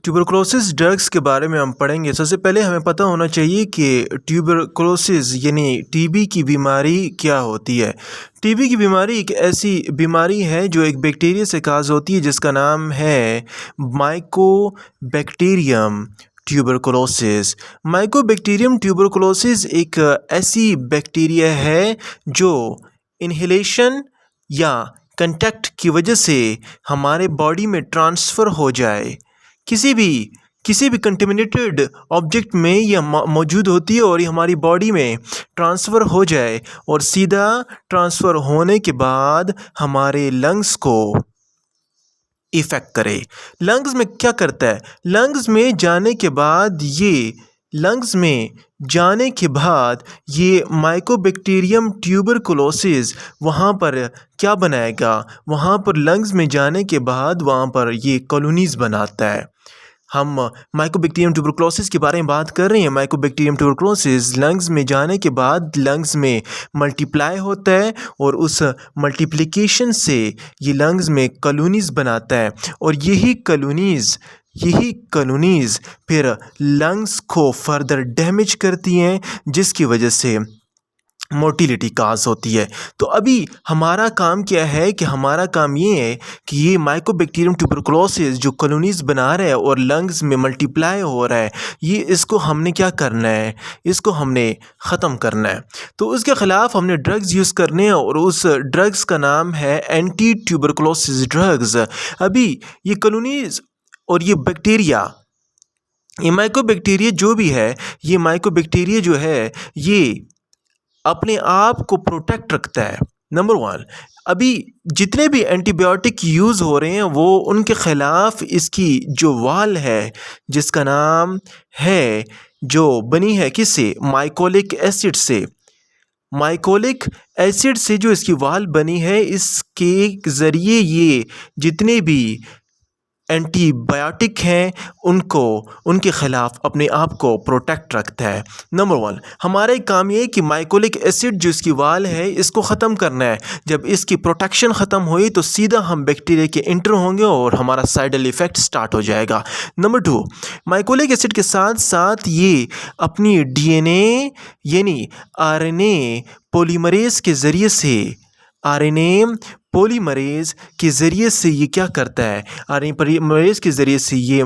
Tuberculosis drugs के बारे में हम पढ़ेंगे। सबसे पहले हमें पता होना चाहिए कि ट्यूबरकुलोसिस यानी टीबी की बीमारी क्या होती है। टीबी की बीमारी एक ऐसी बीमारी है जो एक बैक्टीरिया से काज होती है जिसका नाम है माइकोबैक्टीरियम ट्यूबरकुलोसिस। माइकोबैक्टीरियम ट्यूबरकुलोसिस एक ऐसी बैक्टीरिया है जो इन्हेलेशन या कंटैक्ट की वजह से हमारे बॉडी में ट्रांसफ़र हो जाए। किसी भी कंटेमिनेटेड ऑब्जेक्ट में यह मौजूद होती है और ये हमारी बॉडी में ट्रांसफ़र हो जाए और सीधा ट्रांसफ़र होने के बाद हमारे लंग्स को इफ़ेक्ट करे। लंग्स में क्या करता है? लंग्स में जाने के बाद ये माइकोबैक्टीरियम ट्यूबरकुलोसिस वहाँ पर क्या बनाएगा? वहाँ पर लंग्स में जाने के बाद वहाँ पर ये कॉलोनीज़ बनाता है। हम माइकोबैक्टीरियम ट्यूबरकुलोसिस के बारे में बात कर रहे हैं। माइकोबैक्टीरियम ट्यूबरकुलोसिस लंग्स में जाने के बाद लंग्स में मल्टीप्लाई होता है और उस मल्टीप्लिकेशन से ये लंग्स में कॉलोनीज़ बनाता है और यही कॉलोनीज़ फिर लंग्स को फर्दर डैमेज करती हैं जिसकी वजह से मोर्टिलिटी काज होती है। तो अभी हमारा काम क्या है कि हमारा काम ये है कि ये माइकोबैक्टीरियम ट्यूबरकुलोसिस जो कॉलोनीज़ बना रहा है और लंग्स में मल्टीप्लाई हो रहा है, इसको हमने क्या करना है? इसको हमने ख़त्म करना है। तो उसके ख़िलाफ़ हमने ड्रग्स यूज़ करने हैं और उस ड्रग्स का नाम है एंटी ट्यूबरकुलोसिस ड्रग्स। अभी ये कॉलोनीज़ और ये बैक्टीरिया, ये माइकोबैक्टीरिया जो भी है, ये माइकोबैक्टीरिया जो है ये अपने आप को प्रोटेक्ट रखता है। नंबर 1, अभी जितने भी एंटीबायोटिक यूज़ हो रहे हैं वो उनके ख़िलाफ़ इसकी जो वाल है जिसका नाम है, जो बनी है किससे? माइकोलिक एसिड से। माइकोलिक एसिड से जो इसकी वाल बनी है, इसके ज़रिए ये जितने भी एंटीबायोटिक हैं उनके ख़िलाफ़ अपने आप को प्रोटेक्ट रखता है। नंबर 1, हमारा एक काम ये है कि माइकोलिक एसिड जो इसकी वाल है इसको ख़त्म करना है। जब इसकी प्रोटेक्शन ख़त्म हुई तो सीधा हम बैक्टीरिया के इंटर होंगे और हमारा साइडल इफ़ेक्ट स्टार्ट हो जाएगा। नंबर 2, माइकोलिक एसिड के साथ साथ ये अपनी डीएनए यानी आरएनए पॉलीमरेज़ के ज़रिए से ये क्या करता है? आरएनए पॉलीमरेज़ के ज़रिए से ये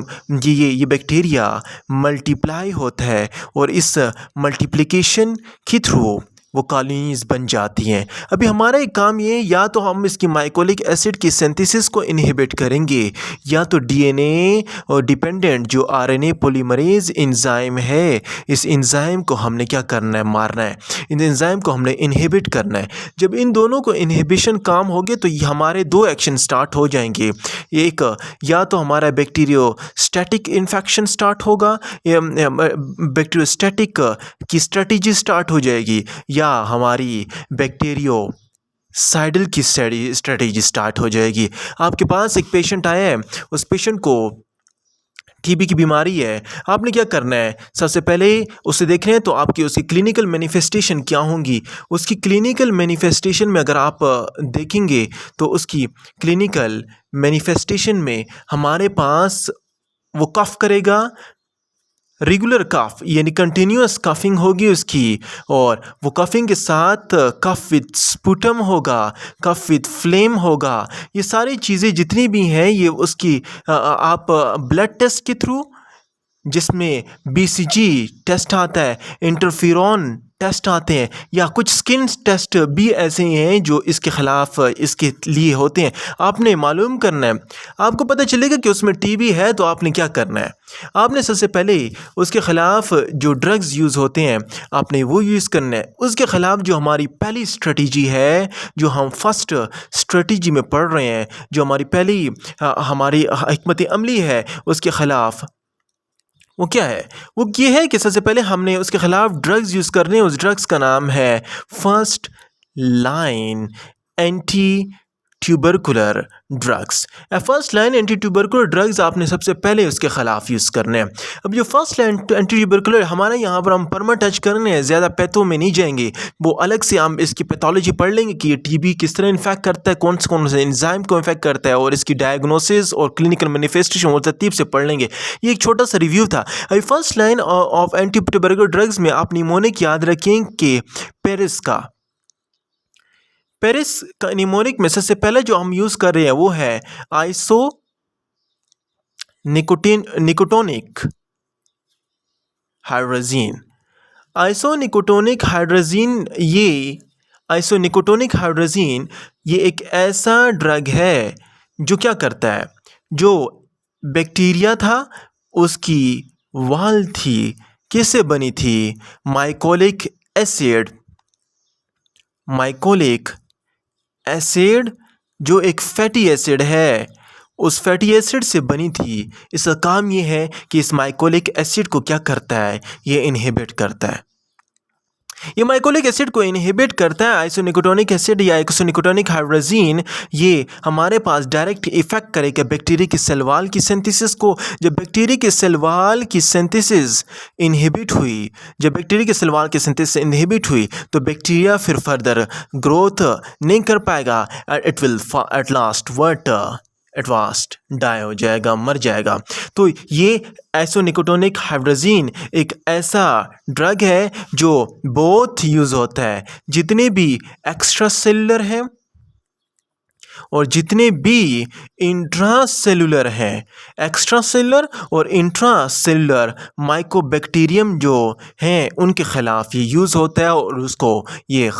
बैक्टीरिया मल्टीप्लाई होता है और इस मल्टीप्लिकेशन के थ्रू वो कॉलोनीज़ बन जाती हैं। अभी हमारा एक काम ये है, या तो हम इसकी माइकोलिक एसिड की सिंथेसिस को इनहिबिट करेंगे या तो डीएनए और डिपेंडेंट जो आरएनए पॉलीमरेज़ एंजाइम है, इस एंजाइम को हमने क्या करना है? मारना है। इन एंजाइम को हमने इनहिबिट करना है। जब इन दोनों को इनहिबिशन काम हो गए तो ये हमारे 2 एक्शन स्टार्ट हो जाएंगे। एक, या तो हमारा बैक्टीरियोस्टैटिक इन्फेक्शन स्टार्ट होगा, बैक्टीरियोस्टैटिक की स्ट्रेटजी स्टार्ट हो जाएगी, या हमारी बैक्टीरियोसाइडल की स्ट्रेटजी स्टार्ट हो जाएगी। आपके पास एक पेशेंट आया है, उस पेशेंट को टीबी की बीमारी है। आपने क्या करना है? सबसे पहले उसे देखना है तो उसकी क्लिनिकल मैनिफेस्टेशन क्या होंगी। उसकी क्लिनिकल मैनिफेस्टेशन में अगर आप देखेंगे तो उसकी क्लिनिकल मैनिफेस्टेशन में हमारे पास वो कफ़ करेगा, रेगुलर कफ़ यानी कंटिन्यूस कफ़िंग होगी उसकी, और वो कफ़िंग के साथ कफ़ विद स्पुटम होगा, कफ़ विद फ्लेम होगा। ये सारी चीज़ें जितनी भी हैं ये उसकी आप ब्लड टेस्ट के थ्रू, जिसमें बीसीजी टेस्ट आता है, इंटरफेरॉन टेस्ट आते हैं, या कुछ स्किन टेस्ट भी ऐसे हैं जो इसके ख़िलाफ़ इसके लिए होते हैं। आपने मालूम करना है। आपको पता चलेगा कि उसमें टीबी है तो आपने क्या करना है? आपने सबसे पहले उसके ख़िलाफ़ जो ड्रग्स यूज़ होते हैं आपने वो यूज़ करना है। उसके ख़िलाफ़ जो हमारी पहली स्ट्रेटजी है, जो हम फर्स्ट स्ट्रेटजी में पढ़ रहे हैं, जो हमारी पहली हमारी हिकमत अमली है, उसके ख़िलाफ़ वो क्या है? वो ये है कि सबसे पहले हमने उसके ख़िलाफ़ ड्रग्स यूज़ करने हैं। उस ड्रग्स का नाम है first line anti tubercular drugs. First line anti tubercular drugs आपने सबसे पहले उसके ख़िलाफ़ यूज़ करने हैं। अब जो फर्स्ट लाइन एंटी ट्यूबरकुलर हमारे यहाँ पर हम परमा टच करने हैं, ज़्यादा पैथो में नहीं जाएंगे। वो अलग से हम इसकी पैथोलॉजी पढ़ लेंगे कि ये टीबी किस तरह इन्फेक्ट करता है, कौन से एंजाइम को इन्फेक्ट करता है और इसकी डायग्नोसिस और क्लिनिकल मैनिफेस्टेशन वो तरतीब से पढ़ लेंगे। ये एक छोटा सा रिव्यू था। अभी first line of anti tubercular drugs में आप निमोनिक याद रखें कि पेरिस का निमोनिक में सबसे पहले जो हम यूज़ कर रहे हैं वो है निकोटोनिक हाइड्रोजीन ये एक ऐसा ड्रग है जो क्या करता है, जो बैक्टीरिया था उसकी वाल थी, किससे बनी थी, माइकोलिक एसिड जो एक फैटी एसिड है, उस फैटी एसिड से बनी थी। इसका काम ये है कि इस माइकोलिक एसिड को क्या करता है, ये इनहिबिट करता है। ये माइकोलिक एसिड को इनहिबिट करता है। आइसोनिकोटोनिक एसिड या आइसोनिकोटोनिक हाइड्रोजीन ये हमारे पास डायरेक्ट इफेक्ट करेगा बैक्टीरिया की सेल वॉल की सिंथेसिस को। जब बैक्टीरिया के सेल वॉल की सिंथेसिस इनहिबिट हुई तो बैक्टीरिया फिर फर्दर ग्रोथ नहीं कर पाएगा। It will at last die हो जाएगा, मर जाएगा। तो ये आइसोनिकोटोनिक हाइड्रोजीन एक ऐसा ड्रग है जो बहुत यूज़ होता है। जितने भी एक्स्ट्रा सेलुलर हैं और जितने भी इंट्रासेलुलर हैं, एक्स्ट्रा सेलुलर और इंट्रासेलुलर माइकोबैक्टीरियम जो हैं उनके ख़िलाफ़ ये यूज़ होता है और उसको ये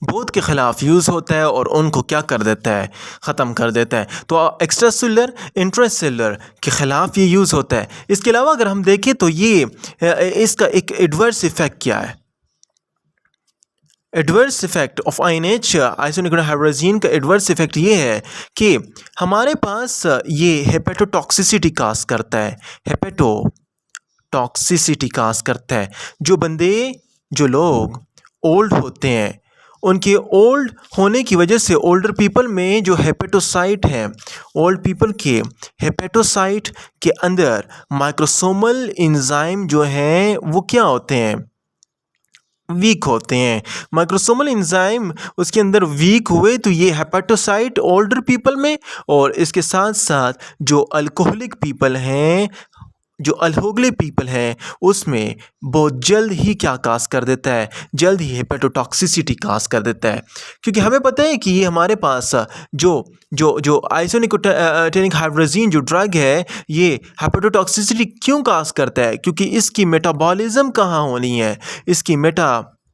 बहुत के ख़िलाफ़ यूज़ होता है और उनको क्या कर देता है, ख़त्म कर देता है। तो एक्स्ट्रा सेलुलर इंट्रासेलुलर के ख़िलाफ़ ये यूज़ होता है। इसके अलावा अगर हम देखें तो ये इसका एक एडवर्स इफ़ेक्ट क्या है। Adverse effect of INH isonicotinic hydrazine का एडवर्स इफ़ेक्ट ये है कि हमारे पास ये हेपेटोटॉक्सिसिटी काज करता है। जो लोग ओल्ड होते हैं उनके ओल्ड होने की वजह से ओल्डर पीपल में जो हेपेटोसाइट हैं, ओल्ड पीपल के हेपेटोसाइट के अंदर माइक्रोसोमल एंजाइम जो हैं वो क्या होते हैं, वीक होते हैं। माइक्रोसोमल एंजाइम उसके अंदर वीक हुए तो ये हेपेटोसाइट ओल्डर पीपल में और इसके साथ साथ जो अल्कोहलिक पीपल हैं उसमें बहुत जल्द ही क्या काज कर देता है, जल्द ही हेपेटोटॉक्सिसिटी काज कर देता है। क्योंकि हमें पता है कि ये हमारे पास जो आइसोनिकोटोनिक हाइड्रोजीन जो ड्रग है ये हेपेटोटॉक्सिसिटी क्यों काज करता है, क्योंकि इसकी मेटाबॉलिज्म कहाँ होनी है, इसकी मेटाबॉलिज्म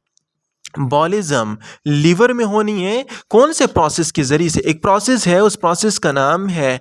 लीवर में होनी है। कौन से प्रोसेस के ज़रिए से, एक प्रोसेस है, उस प्रोसेस का नाम है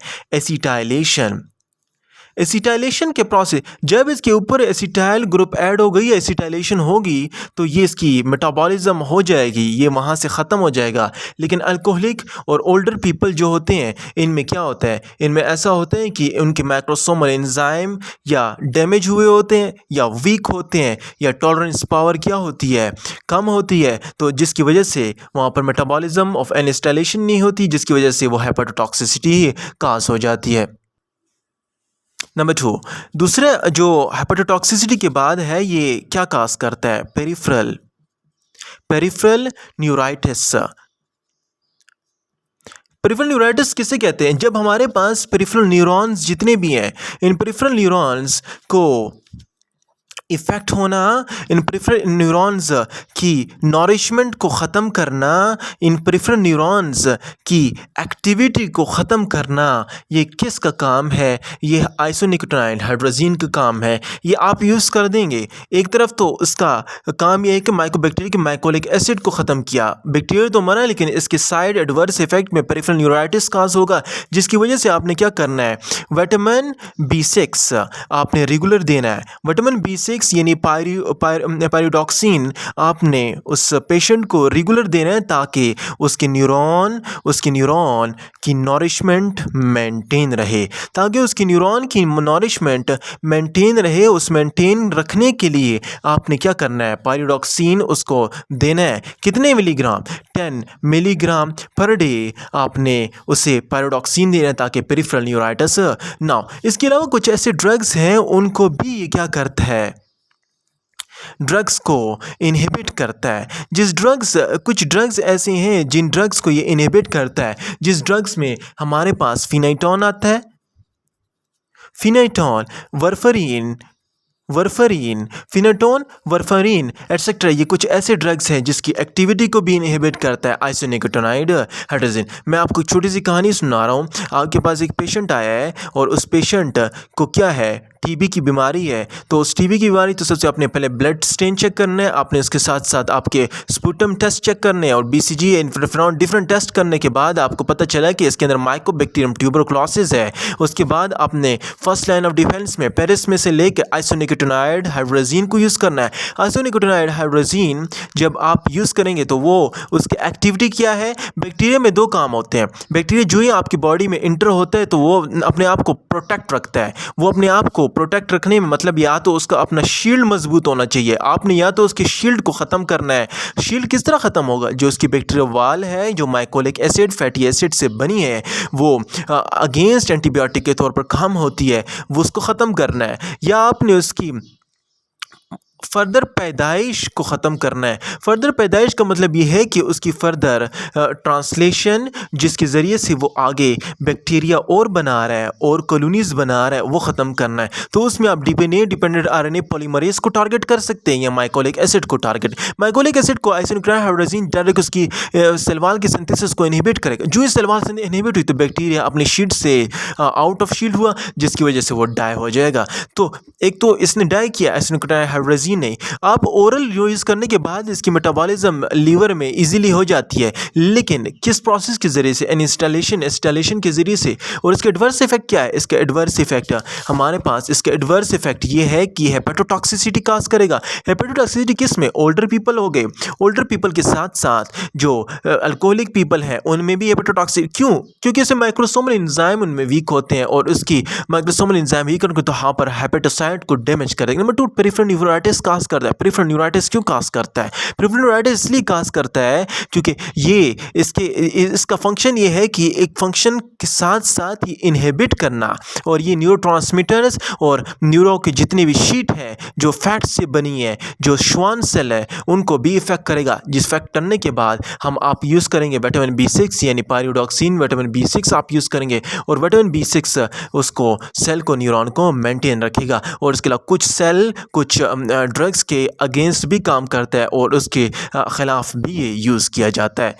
एसिटाइलेशन के प्रोसेस। जब इसके ऊपर एसिटाइल ग्रुप ऐड हो गई, एसिटाइलेशन होगी तो ये इसकी मेटाबॉलिज्म हो जाएगी, ये वहाँ से ख़त्म हो जाएगा। लेकिन अल्कोहलिक और ओल्डर पीपल जो होते हैं इनमें क्या होता है, इनमें ऐसा होता है कि उनके माइक्रोसोमल एंजाइम या डैमेज हुए होते हैं या वीक होते हैं या टॉलरेंस पावर क्या होती है, कम होती है। तो जिसकी वजह से वहाँ पर मेटाबॉलिज्म ऑफ एसिटाइलेशन नहीं होती, जिसकी वजह से वो हेपेटोटॉक्सिसिटी काज हो जाती है। नंबर 2, दूसरे जो हेपेटोटॉक्सिसिटी के बाद है ये क्या काज करता है, पेरिफेरल न्यूराइटिस। पेरिफेरल न्यूराइटिस किसे कहते हैं, जब हमारे पास पेरिफेरल न्यूरॉन्स जितने भी हैं, इन पेरिफेरल न्यूरॉन्स को इफ़ेक्ट होना, इन पेरिफेरल न्यूरॉन्स की नॉरिशमेंट को ख़त्म करना, इन पेरिफेरल न्यूरॉन्स की एक्टिविटी को ख़त्म करना, ये किसका काम है, ये आइसोनिकोटोनिक हाइड्रोजीन का काम है। ये आप यूज़ कर देंगे। एक तरफ तो इसका काम ये है कि माइकोबैक्टीरिया के माइकोलिक एसिड को ख़त्म किया, बैक्टीरिया तो मरा लेकिन इसके साइड एडवर्स इफेक्ट में पेरिफेरल न्यूराइटिस काज होगा, जिसकी वजह से आपने क्या करना है, विटामिन B6 आपने रेगुलर देना है। विटामिन B6 B6 यानी पायरिडॉक्सिन आपने उस पेशेंट को रेगुलर देना है ताकि उसके न्यूरॉन की नॉरिशमेंट मेंटेन रहे, ताकि उसकी न्यूरॉन की नॉरिशमेंट मेंटेन रहे। उस मेंटेन रखने के लिए आपने क्या करना है, पायरिडॉक्सिन उसको देना है। कितने मिलीग्राम? 10 मिलीग्राम पर डे आपने उसे पायरिडॉक्सिन देना है ताकि पेरिफेरल न्यूराइटिस ना हो। इसके अलावा कुछ ऐसे ड्रग्स हैं उनको भी ये क्या करता है, ड्रग्स को इनहिबिट करता है। कुछ ड्रग्स ऐसे हैं जिन ड्रग्स को ये इनहिबिट करता है। जिस ड्रग्स में हमारे पास फिनाइटोन आता है, फिनाइटोन, वर्फरीन एटसेट्रा, ये कुछ ऐसे ड्रग्स हैं जिसकी एक्टिविटी को भी इनहिबिट करता है आइसोनिकोटिनाइड हाइड्रोजन। मैं आपको एक छोटी सी कहानी सुना रहा हूँ। आपके पास एक पेशेंट आया है और उस पेशेंट को क्या है, टीबी की बीमारी है। तो उस टीबी की बीमारी तो सबसे आपने पहले ब्लड स्टेन चेक करना है, आपने उसके साथ साथ आपके स्पुटम टेस्ट चेक करने हैं और बीसीजी इंटरफेरॉन डिफरेंट टेस्ट करने के बाद आपको पता चला कि इसके अंदर माइकोबैक्टीरियम ट्यूबरकुलोसिस है। उसके बाद आपने फर्स्ट लाइन ऑफ डिफेंस में पेरिस में से लेकर आइसोनिकोटिनाइड हाइड्रोजीन को यूज़ करना है। आइसोनिकोटिनाइड हाइड्रोजीन जब आप यूज़ करेंगे तो वो उसकी एक्टिविटी क्या है, बैक्टीरिया में दो काम होते हैं। बैक्टीरिया जो ही आपकी बॉडी में इंटर होता है तो वो अपने आप को प्रोटेक्ट रखता है। वो अपने आप को प्रोटेक्ट रखने में मतलब या तो उसका अपना शील्ड मजबूत होना चाहिए, आपने या तो उसके शील्ड को ख़त्म करना है। शील्ड किस तरह ख़त्म होगा, जो उसकी बैक्टीरिया वाल है जो माइकोलिक एसिड फैटी एसिड से बनी है वो अगेंस्ट एंटीबायोटिक के तौर पर काम होती है, वो उसको ख़त्म करना है। या आपने उसकी फर्दर पैदाइश को ख़त्म करना है। फर्दर पैदाइश का मतलब ये है कि उसकी फर्दर ट्रांसलेशन जिसके ज़रिए से वो आगे बैक्टीरिया और बना रहा है और कॉलोनीज़ बना रहा है वो ख़त्म करना है। तो उसमें आप डीएनए डिपेंडेंट आरएनए पॉलीमरेज को टारगेट कर सकते हैं या माइकोलिक एसिड को टारगेट। माइकोलिक एसिड को आइसोनिकोटिनाइड हाइड्रोजीन डायरेक्ट उसकी सेल वॉल की सिंथेसिस को इनहिबिट करेगा। जो इस सेल वॉल से इनहिबिट हुई तो बैक्टीरिया अपनी शील्ड से आउट ऑफ शील्ड हुआ, जिसकी वजह से वो डाई हो जाएगा। तो एक तो इसने डाई किया आइसोनिकोटिनाइड हाइड्रोजीन नहीं। आप ओरल यूज़ करने के बाद इसकी मेटाबॉलिज्म लीवर में इजीली हो जाती है, लेकिन किस प्रोसेस के ज़रिए से, इंस्टॉलेशन के ज़रिए से। और इसके एडवर्स इफेक्ट क्या है, इसके एडवर्स इफेक्ट हमारे पास इसके एडवर्स इफेक्ट ये है कि हेपेटोटॉक्सिसिटी काज करेगा। हेपेटोटॉक्सिसिटी किस में, ओल्डर पीपल हो गए, ओल्डर पीपल के साथ साथ जो अल्कोहलिक पीपल हैं उनमें भी हेपेटोटॉक्सिक। क्यों? क्योंकि इसमें माइक्रोसोमल एंजाइम उनमें वीक होते हैं और उसकी माइक्रोसोमल एंजाइम वीक होने तो यहाँ पर हेपेटोसाइट को डैमेज करेगा। नंबर 2, पेरिफेरल न्यूराइटिस काज करता है। पेरिफेरल न्यूराइटिस क्यों काज करता है? पेरिफेरल न्यूराइटिस इसलिए काज करता है क्योंकि ये इसका फंक्शन ये है कि एक फंक्शन के साथ साथ ही इनहिबिट करना, और ये न्यूरोट्रांसमीटर्स और न्यूरो की जितनी भी शीट है जो फैट से बनी है, जो श्वान सेल है, उनको भी इफेक्ट करेगा। जिस इफेक्ट करने के बाद आप यूज़ करेंगे विटामिन B6 यानी पायरिडॉक्सिन, विटामिन B6 आप यूज़ करेंगे और विटामिन B6 उसको सेल को, न्यूरॉन को मेंटेन रखेगा। और इसके अलावा कुछ सेल कुछ ड्रग्स के अगेंस्ट भी काम करता है और उसके ख़िलाफ़ भी ये यूज़ किया जाता है।